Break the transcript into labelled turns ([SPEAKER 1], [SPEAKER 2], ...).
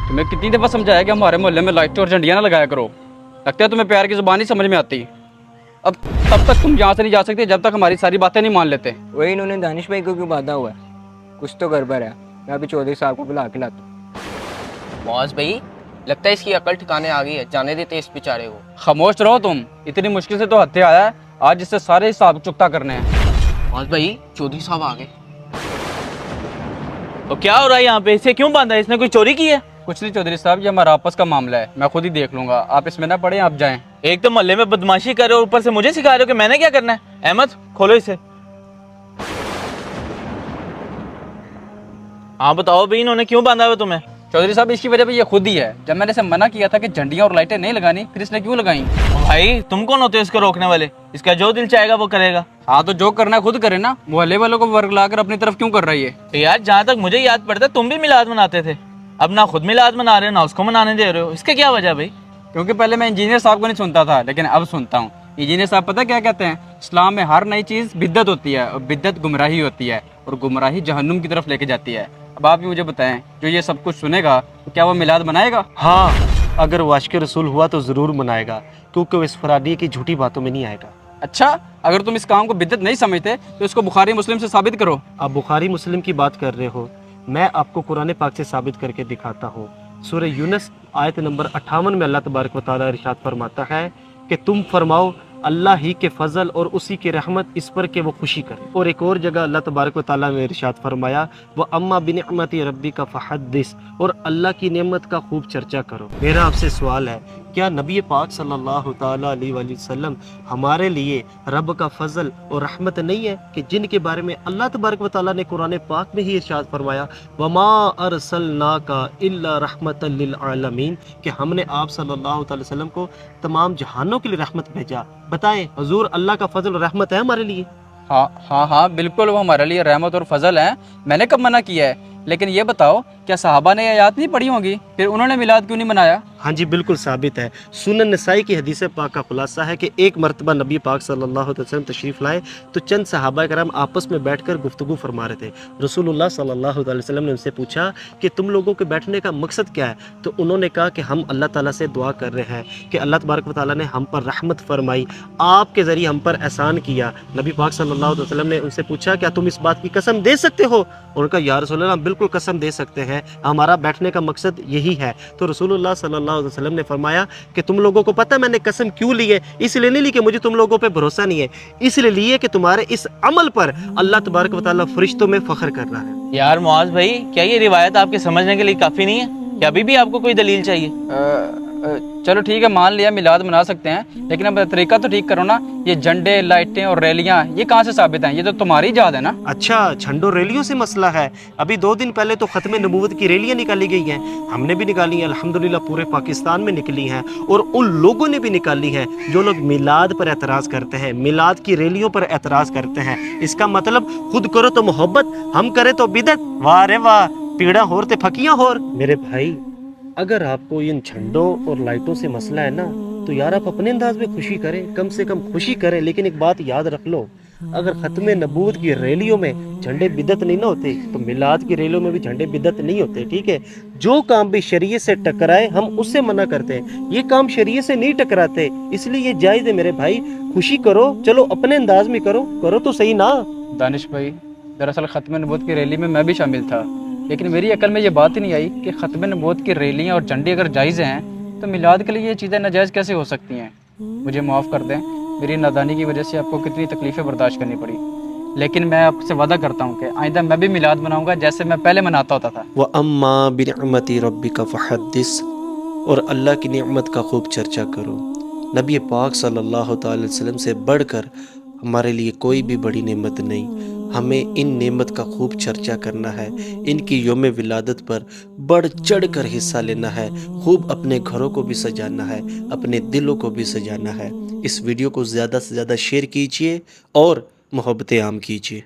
[SPEAKER 1] तुम्हें कितनी दफ़ा समझाया कि हमारे मोहल्ले में लाइटें और झंडियाँ ना लगाया करो। लगता है तुम्हें प्यार की ज़ुबान नहीं समझ में आती। अब तब तक तुम यहाँ से नहीं जा सकते जब तक हमारी सारी बातें नहीं मान लेते।
[SPEAKER 2] वही इन्होंने दानिश भाई को क्यों बांधा हुआ है? कुछ तो गड़बड़ है। मैं अभी चौधरी साहब को बुला के लाता हूँ।
[SPEAKER 3] मौज भाई, लगता है इसकी अकल ठिकाने आ गई है, जाने देते इस बेचारे को।
[SPEAKER 1] खामोश रहो तुम, इतनी मुश्किल से तो हत्थे आया है, आज इससे सारे हिसाब चुकता करने हैं।
[SPEAKER 3] मौज भाई, चौधरी साहब आ गए।
[SPEAKER 4] तो क्या हो रहा है यहाँ पे? इसे क्यों बांधा है? इसने कोई चोरी की है?
[SPEAKER 1] कुछ नहीं चौधरी साहब, ये हमारा आपस का मामला है, मैं खुद ही देख लूंगा, आप इसमें ना पड़े, आप जाएं।
[SPEAKER 4] एक तो मोहल्ले में बदमाशी कर रहे हो, ऊपर से मुझे सिखा रहे हो कि मैंने क्या करना है। अहमद, खोलो इसे। हाँ बताओ भाई, इन्होंने क्यों बांधा हुआ तुम्हें?
[SPEAKER 1] चौधरी साहब इसकी वजह भी ये खुद ही है। जब मैंने इसे मना किया था कि झंडियाँ और लाइटें नहीं लगानी, फिर इसने क्यों लगाई?
[SPEAKER 4] भाई तुम कौन होते हो इसको रोकने वाले? इसका जो दिल चाहेगा वो करेगा।
[SPEAKER 1] हाँ तो जो करना है खुद करे ना, मोहल्ले वालों को वर्ग लाकर अपनी तरफ क्यों कर रही है?
[SPEAKER 4] तो यार जहाँ तक मुझे याद पड़ता है तुम भी मिलाद मनाते थे, अब ना खुद मिलाद मना रहे हो ना उसको मनाने दे रहे हो। इसके क्या वजह भाई?
[SPEAKER 1] क्योंकि पहले मैं इंजीनियर साहब को नहीं सुनता था, लेकिन अब सुनता हूँ। इंजीनियर साहब पता क्या कहते हैं? इस्लाम में हर नई चीज़ बिद्दत होती है और बिद्दत गुमराही होती है और गुमराही जहन्नुम की तरफ लेके जाती है। अब आप ही मुझे बताएं, जो ये सब कुछ सुनेगा तो क्या वो मिलाद मनाएगा?
[SPEAKER 5] हाँ, अगर वो आशिक रसूल हुआ तो ज़रूर मनाएगा, क्योंकि वो इस फराडी की झूठी बातों में नहीं आएगा।
[SPEAKER 1] अच्छा, अगर तुम इस काम को बिद्दत नहीं समझते तो इसको बुखारी मुस्लिम से साबित करो।
[SPEAKER 5] आप बुखारी मुस्लिम की बात कर रहे हो, मैं आपको कुरान पाक से साबित करके दिखाता हूँ। सूरह यूनुस आयत नंबर 58 में अल्लाह तबारक व तआला इरशाद फरमाता है कि तुम फरमाओ अल्लाह ही के फजल और उसी की रहमत इस पर के वो खुशी करे। और एक और जगह अल्लाह तबारक व तआला ने इरशाद फरमाया व अम्मा बिनिअमति रब्बिका फहद्दिस, और अल्लाह की नेमत का खूब चर्चा करो। मेरा आपसे सवाल है, क्या नबी पाक सल्लल्लाहु ताला अलैहि वसल्लम हमारे लिए रब का फजल और रहमत नहीं है कि जिनके बारे में अल्लाह तबारक व तआला ने कुरान पाक में ही इरशाद फरमाया वमा अरसलनाका इल्ला रहमतल लिल आलमीन, कि हमने आप सल्लल्लाहु अलैहि वसल्लम को तमाम जहानों के लिए रहमत भेजा। बताएं हुजूर, अल्लाह का फजल और रहमत है हमारे लिए?
[SPEAKER 1] हाँ बिल्कुल, वो हमारे लिए रहमत और फजल है। मैंने कब मना किया है? लेकिन ये बताओ, क्या सहाबा ने ये आयत नहीं पढ़ी होगी, फिर उन्होंने मिलाद क्यों नहीं मनाया?
[SPEAKER 5] हाँ जी बिल्कुल साबित है। सुनन नसाई की हदीस पाक का खुलासा है कि एक मरतबा नबी पाक सल्लल्लाहु अलैहि वसल्लम तशरीफ़ लाए तो चंद सहाबा कराम आपस में बैठकर गुफ्तगू फरमा रहे थे। रसूलुल्लाह सल्लल्लाहु अलैहि वसल्लम ने उनसे पूछा कि तुम लोगों के बैठने का मकसद क्या है? तो उन्होंने कहा कि हम अल्लाह ताला से दुआ कर रहे हैं कि अल्लाह तबारक व तआला ने हम पर रहमत फरमाई, आपके ज़रिए हम पर एहसान किया। नबी पाक सल्लल्लाहु अलैहि वसल्लम ने उनसे पूछा क्या तुम इस बात की कसम दे सकते हो? उनका या रसूलल्लाह, हम बिल्कुल कसम दे सकते हैं, हमारा बैठने का मकसद यही है। तो रसूलुल्लाह सल्लल्लाहु अलैहि वसल्लम ने फरमाया कि तुम लोगों को पता है मैंने कसम क्यों ली है? इसलिए नहीं ली कि मुझे तुम लोगों पे भरोसा नहीं है, इसलिए ली है कि तुम्हारे इस अमल पर अल्लाह तबारक व तआला फरिश्तों में फख्र कर रहा है।
[SPEAKER 4] यार मुआज भाई, क्या ये रिवायत आपके समझने के लिए काफ़ी नहीं है? क्या अभी भी आपको कोई दलील चाहिए?
[SPEAKER 1] चलो ठीक है, मान लिया मिलाद मना सकते हैं, लेकिन अब तरीका तो ठीक करो ना। ये झंडे, लाइटें और रैलियां ये कहाँ से साबित हैं? ये तो तुम्हारी इजाद है ना।
[SPEAKER 5] अच्छा, झंडों रैलियों से मसला है? अभी 2 दिन पहले तो ख़त्म नबूवत की रैलियाँ निकाली गई हैं, हमने भी निकाली हैं, अल्हम्दुलिल्लाह पूरे पाकिस्तान में निकली हैं, और उन लोगों ने भी निकाली है जो लोग मिलाद पर एतराज़ करते हैं, मिलाद की रैलियों पर एतराज़ करते हैं। इसका मतलब खुद करो तो मोहब्बत, हम करें तो बिदत। वाह रे वाह, पीड़ा होर ते फकियां होर। मेरे भाई, अगर आपको इन झंडों और लाइटों से मसला है ना, तो यार आप अपने अंदाज में खुशी करें, कम से कम खुशी करें। लेकिन एक बात याद रख लो, अगर ख़त्म नबूवत की रैलियों में झंडे बिदत नहीं ना होते तो मिलाद की रैलियों में भी झंडे बिदत नहीं होते। ठीक है, जो काम भी शरीयत से टकराए हम उससे मना करते हैं, ये काम शरीयत से नहीं टकराते, इसलिए ये जायज़ है मेरे भाई। खुशी करो, चलो अपने अंदाज में करो, करो तो सही ना।
[SPEAKER 1] दानिश भाई, दरअसल ख़त्म नबूवत की रैली में मैं भी शामिल था, लेकिन मेरी अकल में ये बात ही नहीं आई कि ख़त्म नबूवत की रैलियाँ और झंडे अगर जायज़ हैं तो मिलाद के लिए ये चीज़ें नाजायज़ कैसे हो सकती हैं? मुझे माफ़ कर दें, मेरी नादानी की वजह से आपको कितनी तकलीफ़ें बर्दाश्त करनी पड़ी, लेकिन मैं आपसे वादा करता हूँ कि आइंदा मैं भी मिलाद मनाऊँगा जैसे मैं पहले मनाता होता था।
[SPEAKER 5] व अम्मा बिनिअमति रब्बिका फहद्दिस, और अल्लाह की नेमत का खूब चर्चा करो। नबी पाक सल्लल्लाहु अलैहि वसल्लम से बढ़कर हमारे लिए कोई भी बड़ी नेमत नहीं। हमें इन नेमत का खूब चर्चा करना है, इनकी योम विलादत पर बढ़ चढ़ कर हिस्सा लेना है, खूब अपने घरों को भी सजाना है, अपने दिलों को भी सजाना है। इस वीडियो को ज़्यादा से ज़्यादा शेयर कीजिए और मोहब्बतें आम कीजिए।